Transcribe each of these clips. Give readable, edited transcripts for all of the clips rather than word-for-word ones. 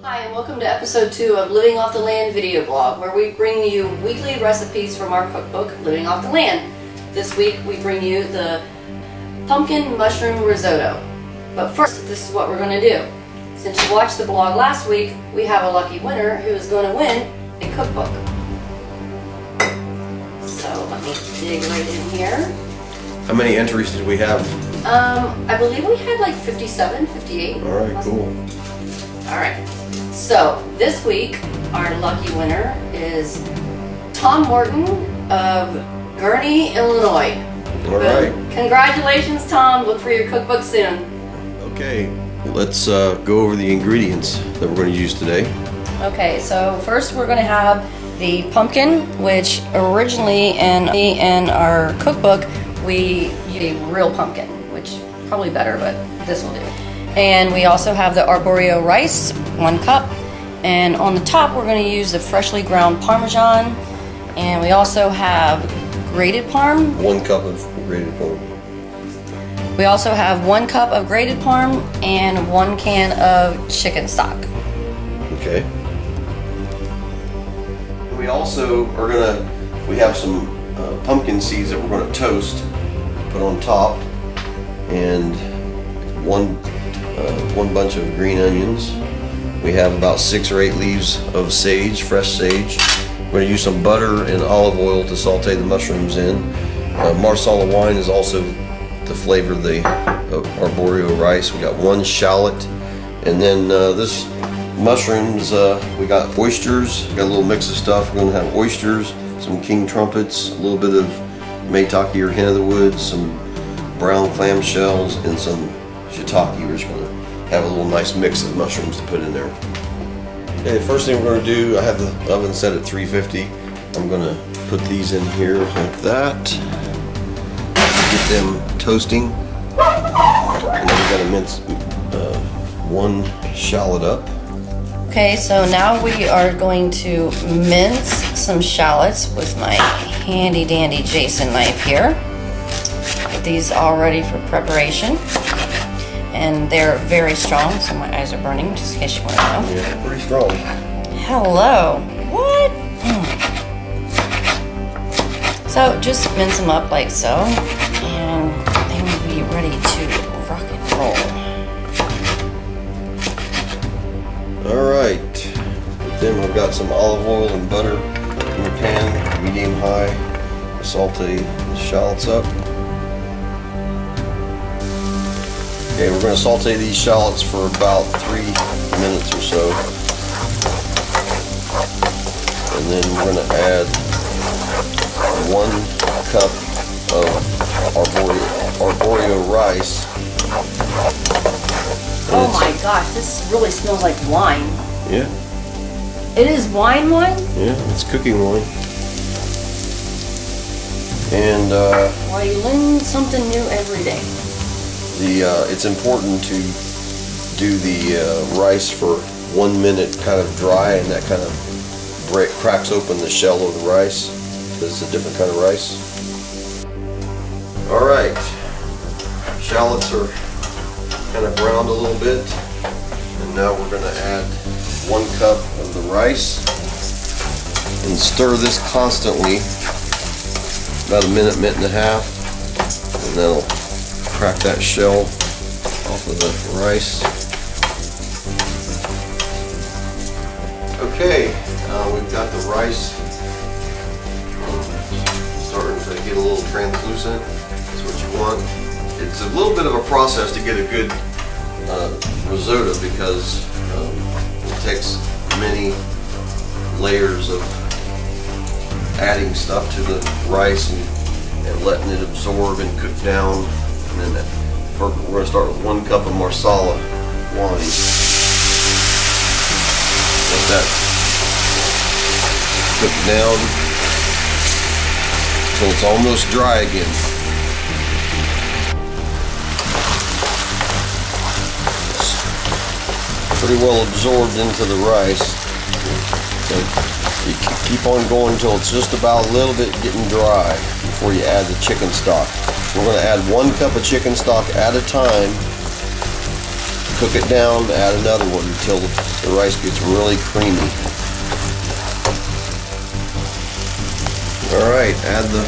Hi, and welcome to episode 2 of Living Off the Land video blog, where we bring you weekly recipes from our cookbook, Living Off the Land. This week we bring you the pumpkin mushroom risotto. But first, this is what we're going to do. Since you watched the blog last week, we have a lucky winner who is going to win a cookbook. So let me dig right in here. How many entries did we have? I believe we had like 57, 58. Alright, cool. Alright, so this week our lucky winner is Tom Morton of Gurnee, Illinois. Alright. Congratulations, Tom. Look for your cookbook soon. Okay, let's go over the ingredients that we're going to use today. Okay, so first we're going to have the pumpkin, which originally in our cookbook we use a real pumpkin, which probably better, but this will do. And we also have the arborio rice, 1 cup. And on the top we're going to use the freshly ground Parmesan. And we also have grated parm. 1 cup of grated parm. We also have 1 cup of grated parm and 1 can of chicken stock. Okay. We also are we have some pumpkin seeds that we're going to toast, put on top, and one bunch of green onions. We have about 6 or 8 leaves of sage, fresh sage. We're going to use some butter and olive oil to saute the mushrooms in. Marsala wine is also to flavor the arborio rice. We got 1 shallot, and then this mushrooms, we got oysters. We got a little mix of stuff. We're going to have oysters, some king trumpets, a little bit of maitake or hen of the woods, some brown clam shells, and some shiitake. We're just going to have a little nice mix of mushrooms to put in there. Okay, the first thing we're going to do, I have the oven set at 350. I'm going to put these in here like that. Get them toasting. And then we're going to mince 1 shallot up. Okay, so now we are going to mince some shallots with my handy dandy Jason knife here. Get these all ready for preparation. And they're very strong, so my eyes are burning, just in case you want to know. Yeah, pretty strong. Hello. What? So just mince them up like so, and they will be ready to rock and roll. Alright, then we've got some olive oil and butter in the pan, medium high, to saute the shallots up. Okay, we're going to saute these shallots for about 3 minutes or so. And then we're going to add 1 cup of arborio rice. Oh my gosh, this really smells like wine. Yeah. It is wine? Yeah, it's cooking wine. And well, you learn something new every day. It's important to do the rice for 1 minute kind of dry, and that kind of cracks open the shell of the rice, because it's a different kind of rice. Alright, shallots are kind of browned a little bit, and now we're going to add 1 cup of the rice and stir this constantly about a minute, minute and a half, and that'll crack that shell off of the rice. Okay, we've got the rice starting to get a little translucent. That's what you want. It's a little bit of a process to get a good risotto, because it takes many layers of adding stuff to the rice and letting it absorb and cook down. And then we're going to start with 1 cup of Marsala wine. Let that cook down until it's almost dry again. It's pretty well absorbed into the rice. So you keep on going until it's just about a little bit getting dry before you add the chicken stock. We're going to add 1 cup of chicken stock at a time. Cook it down, add another one until the rice gets really creamy. Alright, add the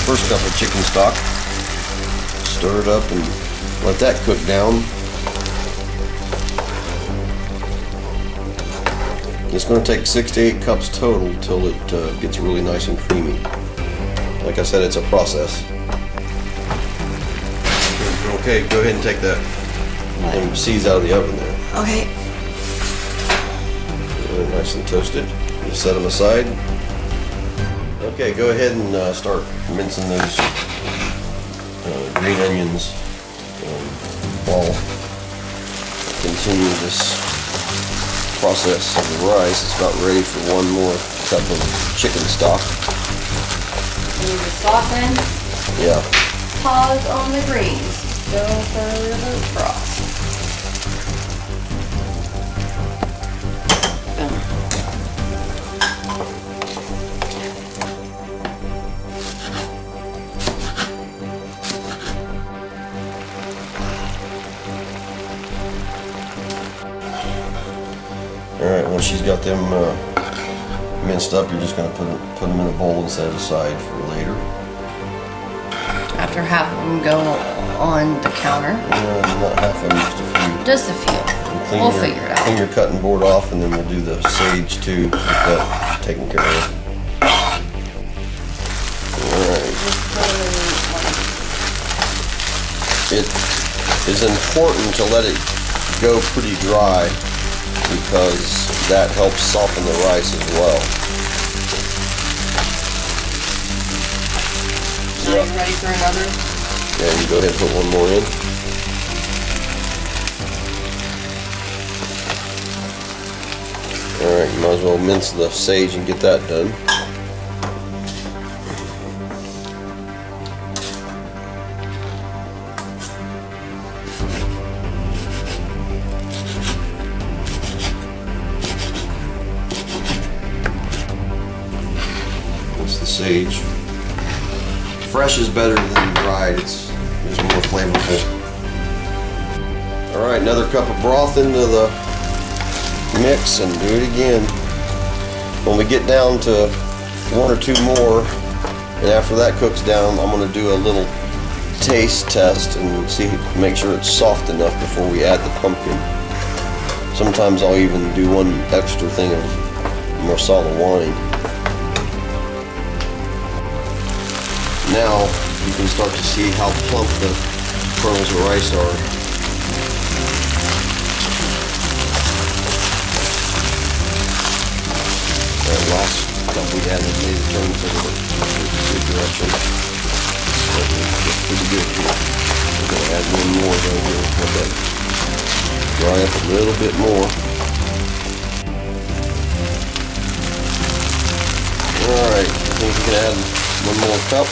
first cup of chicken stock. Stir it up and let that cook down. It's going to take 6 to 8 cups total till it gets really nice and creamy. Like I said, it's a process. Okay, go ahead and take that and seeds out of the oven there. Okay. Really nice and toasted. Just set them aside. Okay, go ahead and start mincing those green onions while I continue this process of the rice. It's about ready for one more cup of chicken stock. Need to soften. Yeah. Pause on the greens. Go further across. Alright, once she's got them minced up, you're just going to put them in a bowl and set it aside for later. After half of them go on the counter. Not half of them, just a few. Just a few. We'll figure it out. Clean your cutting board off, and then we'll do the sage too, get that taken care of. Alright. It is important to let it go pretty dry, because that helps soften the rice as well. So you ready for another? Yeah, you go ahead and put one more in. Alright, you might as well mince the sage and get that done. The sage. Fresh is better than dried. It's more flavorful. Alright, another cup of broth into the mix and do it again. When we get down to 1 or 2 more, and after that cooks down, I'm going to do a little taste test and make sure it's soft enough before we add the pumpkin. Sometimes I'll even do one extra thing of Marsala wine. Now you can start to see how plump the kernels of rice are. That last cup we added made it turn to the good direction. It's pretty good here. We're going to add one more though here. Let that dry up a little bit more. Alright, I think we can add one more cup.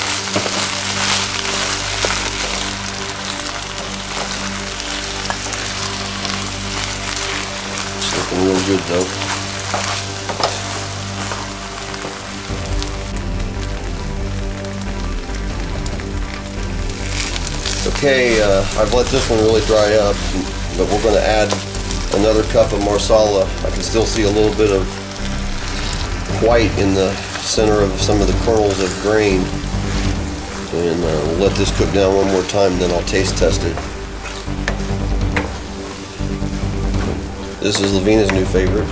It's looking real good though. Okay, I've let this one really dry up, but we're going to add another cup of Marsala. I can still see a little bit of white in the center of some of the kernels of grain, and we'll let this cook down one more time, then I'll taste test it. This is Lavina's new favorite.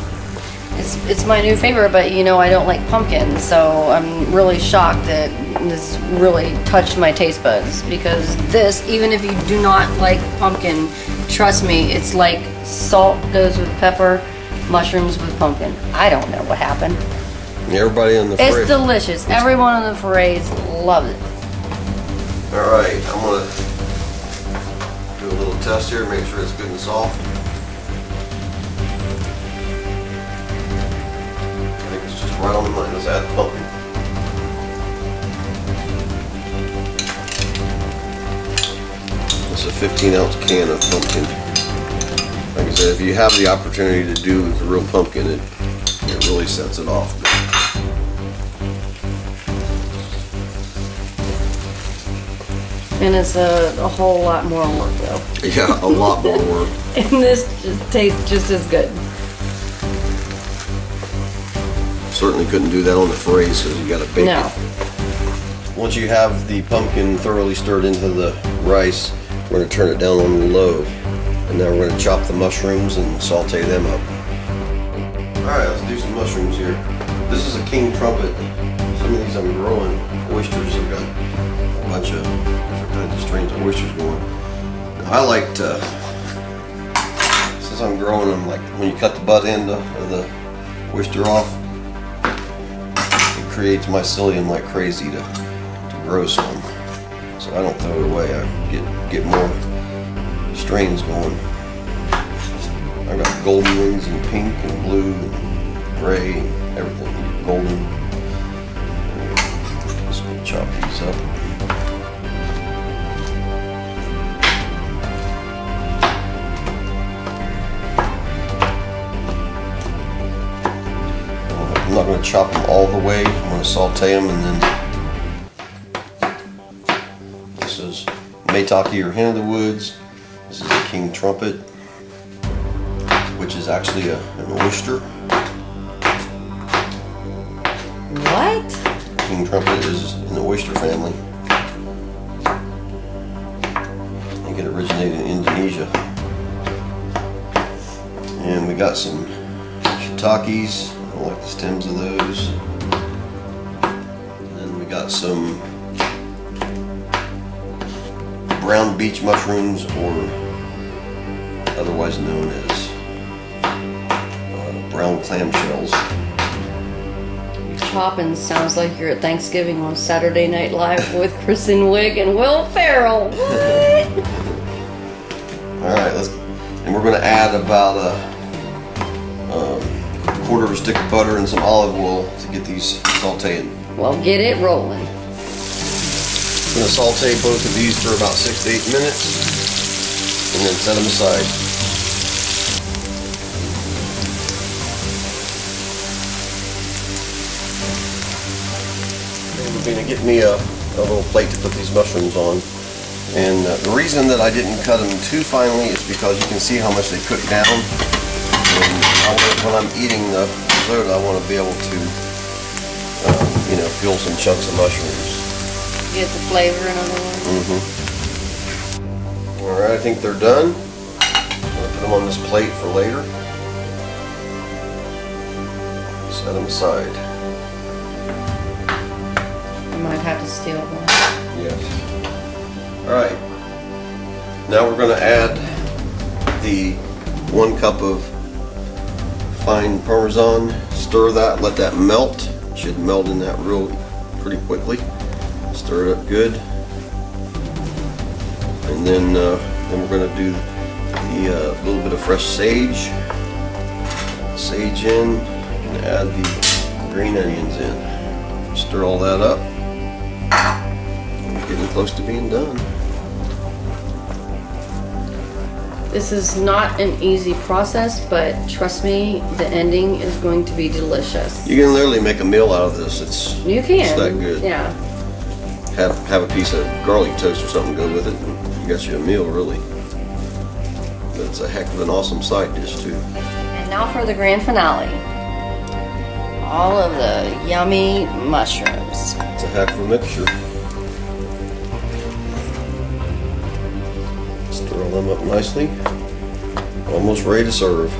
It's my new favorite, but you know I don't like pumpkin, so I'm really shocked that this really touched my taste buds, because this, even if you do not like pumpkin, trust me, it's like salt goes with pepper, mushrooms with pumpkin. I don't know what happened. Everybody on the foray. It's delicious. Everyone on the forays loves it. Alright, I'm going to do a little test here, make sure it's good and soft. I think it's just right on the money. Let's add the pumpkin. It's a 15-ounce can of pumpkin. Like I said, if you have the opportunity to do the real pumpkin, it really sets it off. And it's a whole lot more work though. Yeah, a lot more work. And this just tastes just as good. Certainly couldn't do that on the fraise because you got to bake No. it. Once you have the pumpkin thoroughly stirred into the rice, we're going to turn it down on low. And now we're going to chop the mushrooms and saute them up. Alright, let's do some mushrooms here. This is a king trumpet. Some of these I'm growing. Oysters, I've got a bunch of different kinds of strains of oysters going. Now, I like to, since I'm growing them, like when you cut the butt end of the oyster off, it creates mycelium like crazy to grow some. So I don't throw it away. I get more strains going. I've got golden ones and pink and blue and gray and everything. Golden. Just gonna chop these up. I'm not going to chop them all the way. I'm going to saute them, and then this is Maitake or Hen of the Woods. This is a king trumpet, which is actually an oyster. What? King trumpet is in the oyster family. I think it originated in Indonesia. And we got some shiitakes. I like the stems of those. And then we got some brown beach mushrooms, or otherwise known as brown clam shells. Chopping sounds like you're at Thanksgiving on Saturday Night Live with Kristen Wiig and Will Ferrell. What? All right, and we're going to add about a quarter of a stick of butter and some olive oil to get these sauteed. Well, get it rolling. I'm going to saute both of these for about 6 to 8 minutes and then set them aside. And we're going to get me a little plate to put these mushrooms on. And the reason that I didn't cut them too finely is because you can see how much they cook down. And when I'm eating the risotto, I want to be able to, feel some chunks of mushrooms. Get the flavor, in other words. Mm-hmm. Alright, I think they're done. I'm going to put them on this plate for later. Set them aside. I might have to steal one. Yes. Alright. Now we're going to add the 1 cup of fine Parmesan. Stir that, let that melt. It should melt in that pretty quickly. Stir it up good, and then we're going to do the little bit of fresh sage in, and add the green onions in. Stir all that up. We're getting close to being done. This is not an easy process, but trust me, the ending is going to be delicious. You can literally make a meal out of this. You can. It's that good. Yeah. Have a piece of garlic toast or something to go with it, and you got you a meal, really. That's a heck of an awesome side dish, too. And now for the grand finale. All of the yummy mushrooms. It's a heck of a mixture. Stir all them up nicely. Almost ready to serve.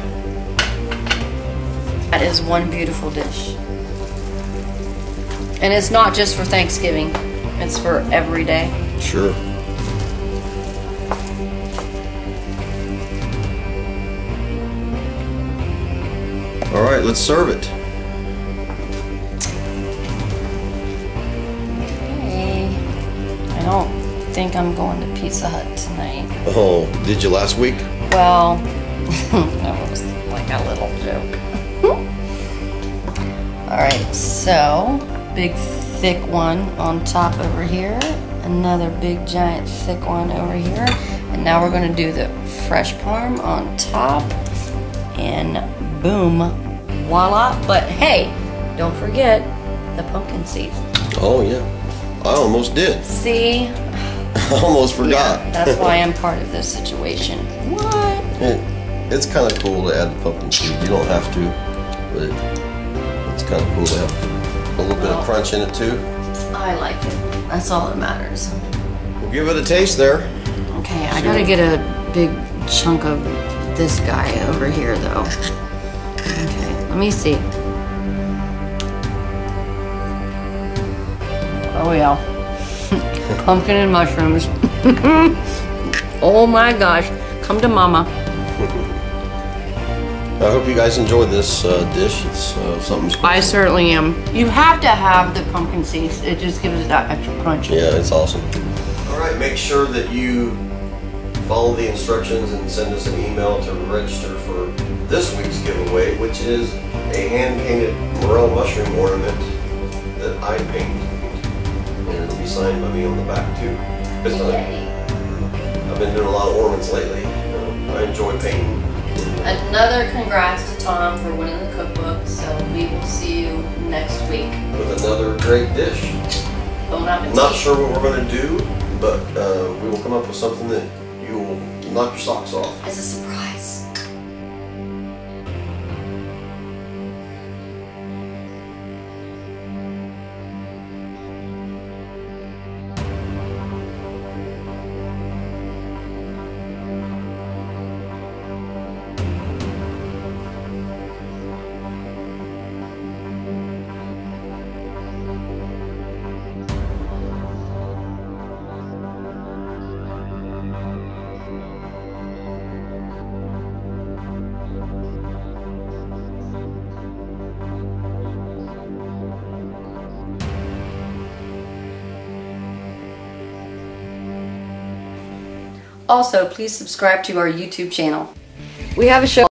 That is one beautiful dish. And it's not just for Thanksgiving. It's for every day. Sure. All right, let's serve it. Okay. I don't think I'm going to Pizza Hut tonight. Oh, did you last week? Well, that was like a little joke. All right, so big thick one on top over here, another big giant thick one over here, and now we're going to do the fresh parm on top, and boom, voila. But hey, don't forget the pumpkin seeds. Oh yeah, I almost did. See, I almost forgot. Yeah, that's why I'm part of this situation. What? It's kind of cool to add the pumpkin seed. You don't have to, but it's kind of cool to have a little bit of crunch in it too. I like it. That's all that matters. We'll give it a taste there. Okay, I gotta get a big chunk of this guy over here though. Okay, let me see. Oh yeah. Pumpkin and mushrooms. Oh my gosh. Come to mama. I hope you guys enjoyed this dish. It's something special. I certainly am. You have to have the pumpkin seeds. It just gives it that extra crunch. Yeah, it's awesome. All right, make sure that you follow the instructions and send us an email to register for this week's giveaway, which is a hand-painted morel mushroom ornament that I paint. And it'll be signed by me on the back too. I've been doing a lot of ornaments lately. I enjoy painting. Another congrats to Tom for winning the cookbook. So we will see you next week with another great dish. Bon appetit. Not sure what we're going to do, but we will come up with something that you will knock your socks off. As a surprise. Also, please subscribe to our YouTube channel. We have a show